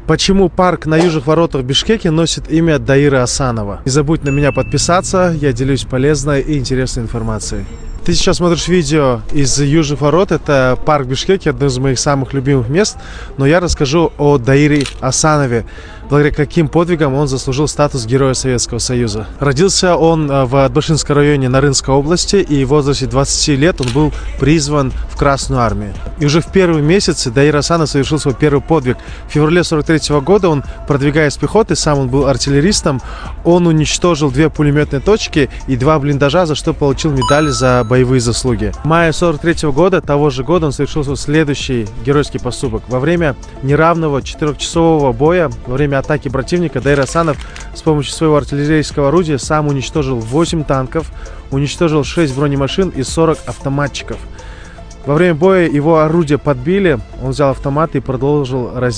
Почему парк на Южных воротах в Бишкеке носит имя Даира Асанова? Не забудь на меня подписаться, я делюсь полезной и интересной информацией. Ты сейчас смотришь видео из Южных ворот, это парк в Бишкеке, одно из моих самых любимых мест, но я расскажу о Даире Асанове, благодаря каким подвигам он заслужил статус Героя Советского Союза. Родился он в Атбашинском районе Нарынской области, и в возрасте 20 лет он был призван в Красную армию. И уже в первые месяцы Даир Асанов совершил свой первый подвиг. В феврале 43 года он, продвигаясь пехотой, сам он был артиллеристом, он уничтожил 2 пулеметные точки и 2 блиндажа, за что получил медаль за боевые заслуги. В мае 43 года, того же года, он совершил свой следующий геройский поступок. Во время неравного 4-часового боя, во время атаки противника, Даир Асанов с помощью своего артиллерийского орудия сам уничтожил 8 танков, уничтожил 6 бронемашин и 40 автоматчиков. Во время боя его орудие подбили, он взял автомат и продолжил разить.